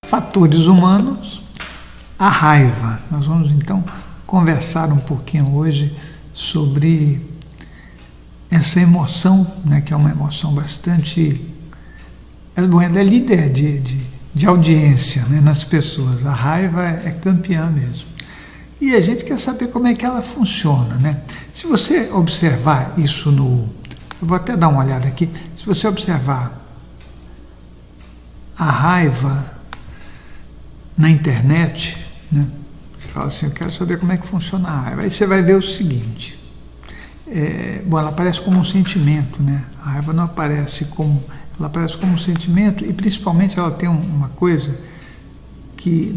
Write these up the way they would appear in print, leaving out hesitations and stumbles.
Fatores humanos, a raiva. Nós vamos então conversar um pouquinho hoje sobre essa emoção, né, que é uma emoção bastante... Ela é líder de audiência, né, nas pessoas. A raiva é campeã mesmo. E a gente quer saber como é que ela funciona, né? Se você observar isso no... Eu vou até dar uma olhada aqui. Se você observar a raiva na internet, né? Você fala assim, eu quero saber como é que funciona a raiva. Aí você vai ver o seguinte, ela aparece como um sentimento, né? A raiva não aparece como... Ela aparece como um sentimento e principalmente ela tem uma coisa que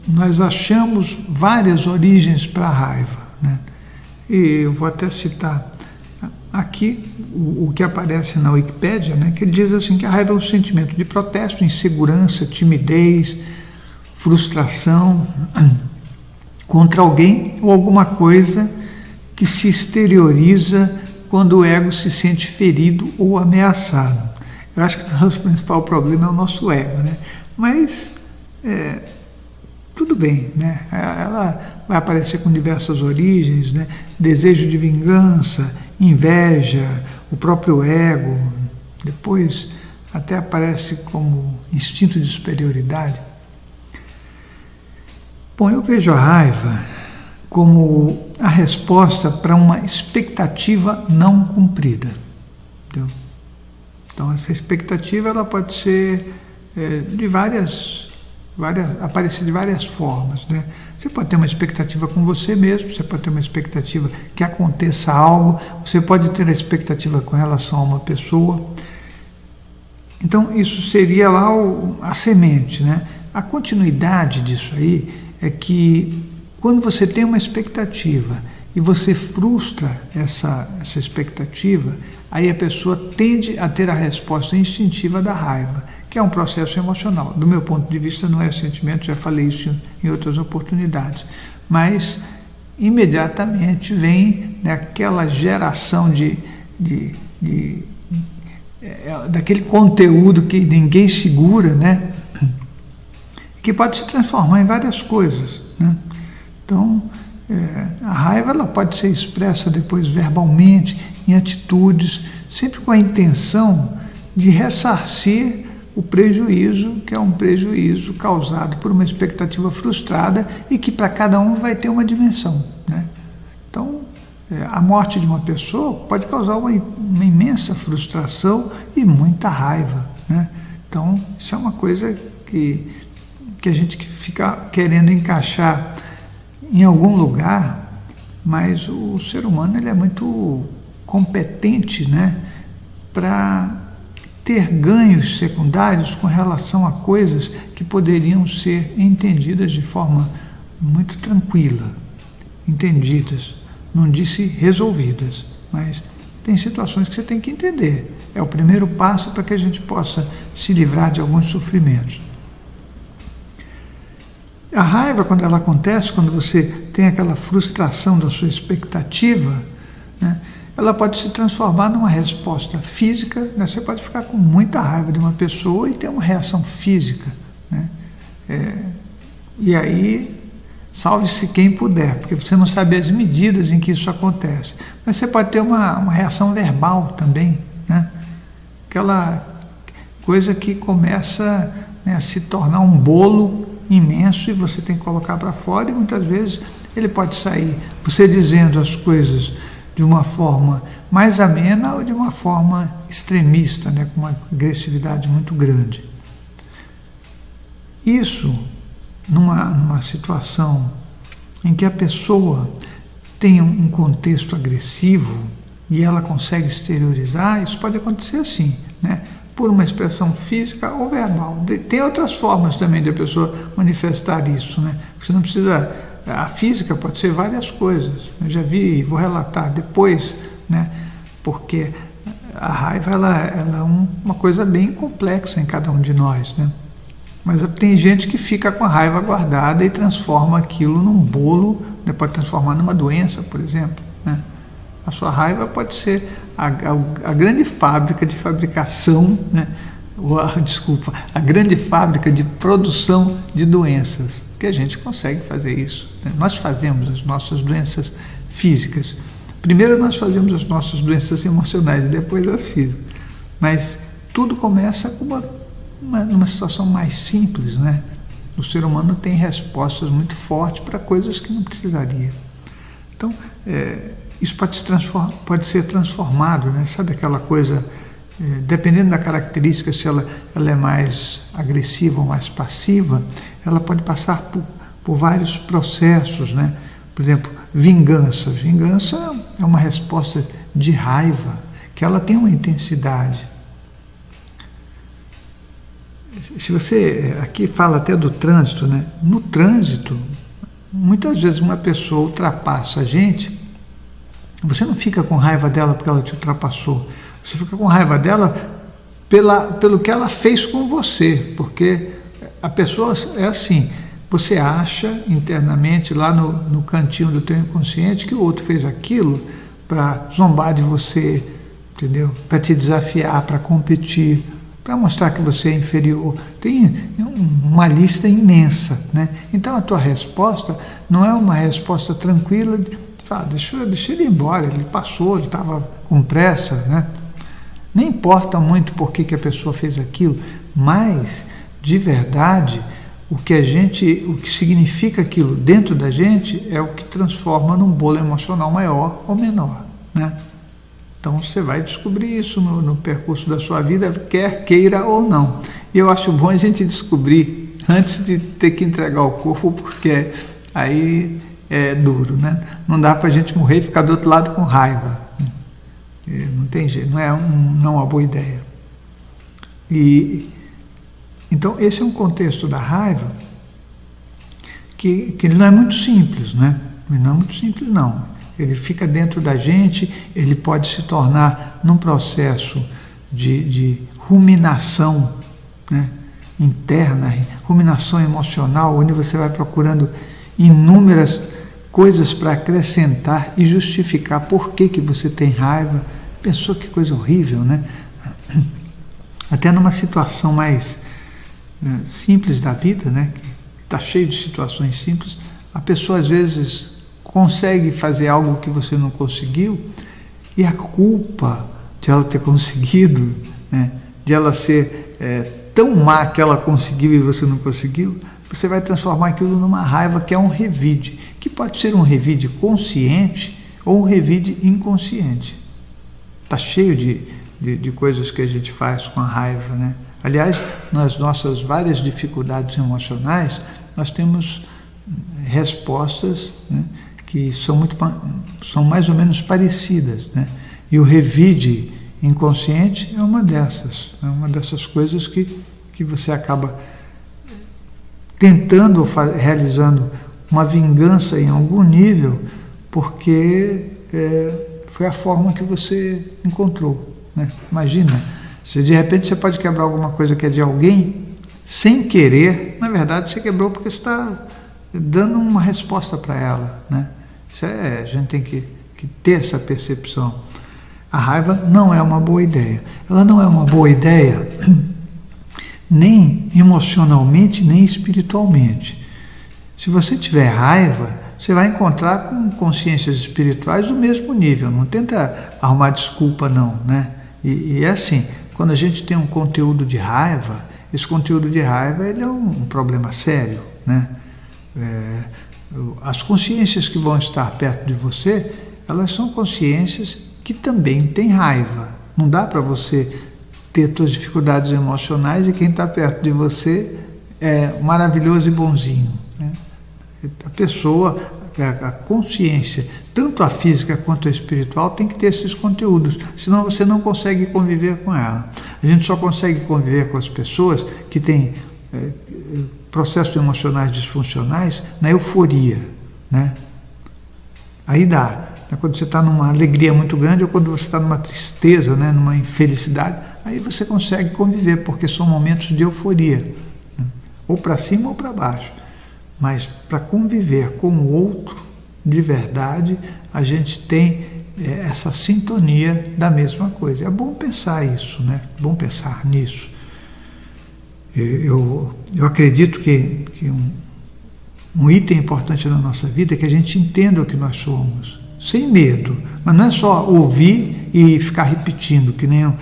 nós achamos várias origens para a raiva, né? E eu vou até citar aqui o que aparece na Wikipédia, né, que ele diz assim que a raiva é um sentimento de protesto, insegurança, timidez, frustração contra alguém ou alguma coisa que se exterioriza quando o ego se sente ferido ou ameaçado. Eu acho que o nosso principal problema é o nosso ego, né? Mas tudo bem, né? Ela vai aparecer com diversas origens, né? Desejo de vingança, inveja, o próprio ego, depois até aparece como instinto de superioridade. Bom, eu vejo a raiva como a resposta para uma expectativa não cumprida. Entendeu? Então essa expectativa ela pode ser aparecer de várias formas, né? Você pode ter uma expectativa com você mesmo, você pode ter uma expectativa que aconteça algo, você pode ter uma expectativa com relação a uma pessoa. Então isso seria lá a semente, né? A continuidade disso aí é que quando você tem uma expectativa e você frustra essa expectativa, aí a pessoa tende a ter a resposta instintiva da raiva, que é um processo emocional. Do meu ponto de vista não é sentimento, já falei isso em outras oportunidades, mas imediatamente vem, né, aquela geração daquele conteúdo que ninguém segura, né, que pode se transformar em várias coisas, né? Então, a raiva ela pode ser expressa depois verbalmente, em atitudes, sempre com a intenção de ressarcir o prejuízo, que é um prejuízo causado por uma expectativa frustrada e que para cada um vai ter uma dimensão, né? Então, a morte de uma pessoa pode causar uma imensa frustração e muita raiva, né? Então, isso é uma coisa que a gente fica querendo encaixar em algum lugar, mas o ser humano ele é muito competente, né, para ter ganhos secundários com relação a coisas que poderiam ser entendidas de forma muito tranquila, entendidas, não disse resolvidas, mas tem situações que você tem que entender. É o primeiro passo para que a gente possa se livrar de alguns sofrimentos. A raiva, quando ela acontece, quando você tem aquela frustração da sua expectativa, né, ela pode se transformar numa resposta física, né? Você pode ficar com muita raiva de uma pessoa e ter uma reação física, né? E aí, salve-se quem puder, porque você não sabe as medidas em que isso acontece. Mas você pode ter uma reação verbal também, né? Aquela coisa que começa, né, a se tornar um bolo imenso e você tem que colocar para fora, e muitas vezes ele pode sair você dizendo as coisas de uma forma mais amena ou de uma forma extremista, né, com uma agressividade muito grande. Isso, numa situação em que a pessoa tem um contexto agressivo e ela consegue exteriorizar, isso pode acontecer assim, né? Por uma expressão física ou verbal. Tem outras formas também de a pessoa manifestar isso, né? Você não precisa... A física pode ser várias coisas. Eu já vi, vou relatar depois, né? Porque a raiva ela é uma coisa bem complexa em cada um de nós, né? Mas tem gente que fica com a raiva guardada e transforma aquilo num bolo, né? Pode transformar numa doença, por exemplo, né? A sua raiva pode ser a grande fábrica de fabricação, né, desculpa, a grande fábrica de produção de doenças, que a gente consegue fazer isso, né? Nós fazemos as nossas doenças físicas. Primeiro nós fazemos as nossas doenças emocionais e depois as físicas. Mas tudo começa com numa situação mais simples, né? O ser humano tem respostas muito fortes para coisas que não precisaria. Então, isso pode ser transformado, né? Sabe aquela coisa, dependendo da característica, se ela é mais agressiva ou mais passiva, ela pode passar por vários processos, né? Por exemplo, vingança. Vingança é uma resposta de raiva, que ela tem uma intensidade. Se você, aqui fala até do trânsito, né? No trânsito, muitas vezes uma pessoa ultrapassa a gente, você não fica com raiva dela porque ela te ultrapassou, você fica com raiva dela pelo que ela fez com você, porque a pessoa é assim, você acha internamente lá no cantinho do teu inconsciente que o outro fez aquilo para zombar de você, entendeu? Para te desafiar, para competir, para mostrar que você é inferior. Tem uma lista imensa, né? Então a tua resposta não é uma resposta tranquila de falar, deixa ele ir embora, ele passou, ele estava com pressa, né? Nem importa muito por que a pessoa fez aquilo, mas de verdade o que significa aquilo dentro da gente é o que transforma num bolo emocional maior ou menor, né? Então você vai descobrir isso no percurso da sua vida, quer queira ou não. E eu acho bom a gente descobrir antes de ter que entregar o corpo, porque aí é duro, né? Não dá para a gente morrer e ficar do outro lado com raiva. Não tem jeito, não é uma boa ideia. Então esse é um contexto da raiva que ele não é muito simples, né? Ele não é muito simples, não. Ele fica dentro da gente, ele pode se tornar num processo de ruminação, né, interna, ruminação emocional, onde você vai procurando inúmeras coisas para acrescentar e justificar por que você tem raiva. Pensou que coisa horrível, né? Até numa situação mais simples da vida, né, que está cheio de situações simples, a pessoa às vezes consegue fazer algo que você não conseguiu, e a culpa de ela ter conseguido, né, de ela ser tão má que ela conseguiu e você não conseguiu, você vai transformar aquilo numa raiva que é um revide, que pode ser um revide consciente ou um revide inconsciente. Está cheio de coisas que a gente faz com a raiva, né? Aliás, nas nossas várias dificuldades emocionais, nós temos respostas, né, que são mais ou menos parecidas, né? E o revide inconsciente é uma dessas coisas que você acaba tentando, realizando uma vingança em algum nível, porque foi a forma que você encontrou, né? Imagina, se de repente você pode quebrar alguma coisa que é de alguém, sem querer, na verdade você quebrou porque você está dando uma resposta para ela, né? A gente tem que ter essa percepção. A raiva não é uma boa ideia. Ela não é uma boa ideia nem emocionalmente, nem espiritualmente. Se você tiver raiva, você vai encontrar com consciências espirituais do mesmo nível. Não tenta arrumar desculpa, não, né? E é assim, quando a gente tem um conteúdo de raiva, esse conteúdo de raiva ele é um problema sério, né? As consciências que vão estar perto de você, elas são consciências que também têm raiva. Não dá para você ter suas dificuldades emocionais e quem está perto de você é maravilhoso e bonzinho, né? A pessoa, a consciência, tanto a física quanto a espiritual, tem que ter esses conteúdos, senão você não consegue conviver com ela. A gente só consegue conviver com as pessoas que têm processos emocionais disfuncionais na euforia, né? Aí dá, né? Quando você está numa alegria muito grande ou quando você está numa tristeza, né? Numa infelicidade, aí você consegue conviver, porque são momentos de euforia, né? Ou para cima ou para baixo. Mas para conviver com o outro, de verdade, a gente tem essa sintonia da mesma coisa. É bom pensar isso, né? É bom pensar nisso. Eu acredito que um item importante na nossa vida é que a gente entenda o que nós somos, sem medo, mas não é só ouvir e ficar repetindo, que nem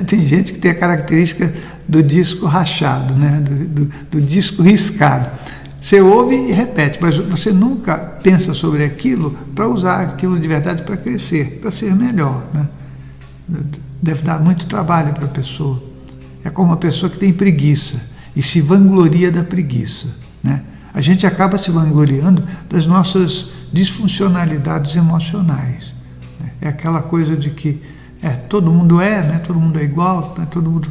tem gente que tem a característica do disco rachado, né? do disco riscado. Você ouve e repete, mas você nunca pensa sobre aquilo para usar aquilo de verdade para crescer, para ser melhor, né? Deve dar muito trabalho para a pessoa. É como uma pessoa que tem preguiça e se vangloria da preguiça, né? A gente acaba se vangloriando das nossas disfuncionalidades emocionais. É aquela coisa de que todo mundo né? Todo mundo é igual, né? Todo mundo...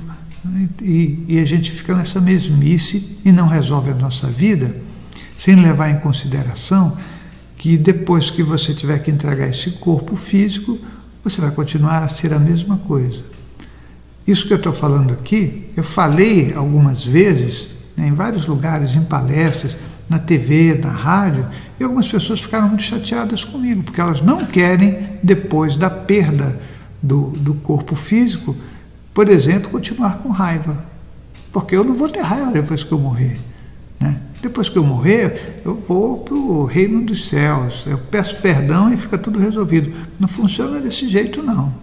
E a gente fica nessa mesmice e não resolve a nossa vida sem levar em consideração que depois que você tiver que entregar esse corpo físico, você vai continuar a ser a mesma coisa. Isso que eu estou falando aqui, eu falei algumas vezes, né, em vários lugares, em palestras, na TV, na rádio, e algumas pessoas ficaram muito chateadas comigo, porque elas não querem, depois da perda do corpo físico, por exemplo, continuar com raiva. Porque eu não vou ter raiva depois que eu morrer, né? Depois que eu morrer, eu vou para o reino dos céus, eu peço perdão e fica tudo resolvido. Não funciona desse jeito, não.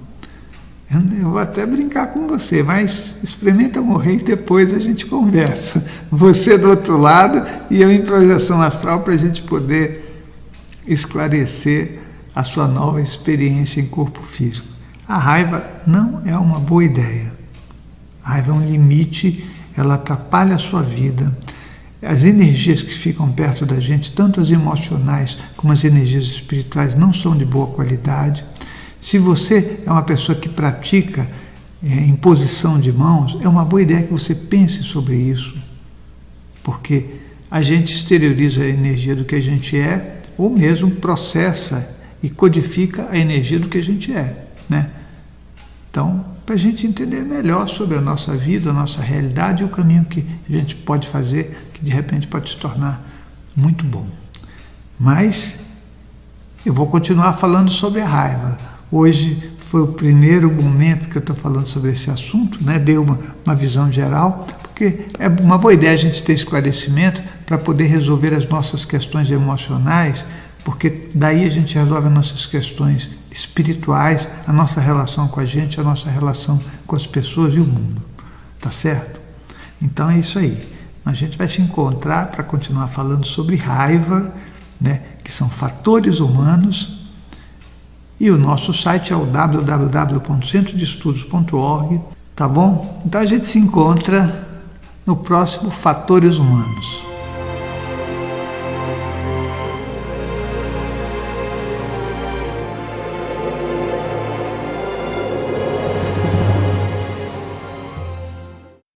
Eu vou até brincar com você, mas experimenta morrer e depois a gente conversa. Você do outro lado e eu em projeção astral para a gente poder esclarecer a sua nova experiência em corpo físico. A raiva não é uma boa ideia. A raiva é um limite, ela atrapalha a sua vida. As energias que ficam perto da gente, tanto as emocionais como as energias espirituais, não são de boa qualidade. Se você é uma pessoa que pratica imposição de mãos, é uma boa ideia que você pense sobre isso, porque a gente exterioriza a energia do que a gente é, ou mesmo processa e codifica a energia do que a gente é, né? Então, para a gente entender melhor sobre a nossa vida, a nossa realidade e o caminho que a gente pode fazer, que de repente pode se tornar muito bom. Mas eu vou continuar falando sobre a raiva. Hoje foi o primeiro momento que eu estou falando sobre esse assunto, né? Dei uma visão geral, porque é uma boa ideia a gente ter esclarecimento para poder resolver as nossas questões emocionais, porque daí a gente resolve as nossas questões espirituais, a nossa relação com a gente, a nossa relação com as pessoas e o mundo. Tá certo? Então é isso aí. A gente vai se encontrar para continuar falando sobre raiva, né, que são fatores humanos, e o nosso site é o www.centrodeestudos.org, tá bom? Então a gente se encontra no próximo Fatores Humanos.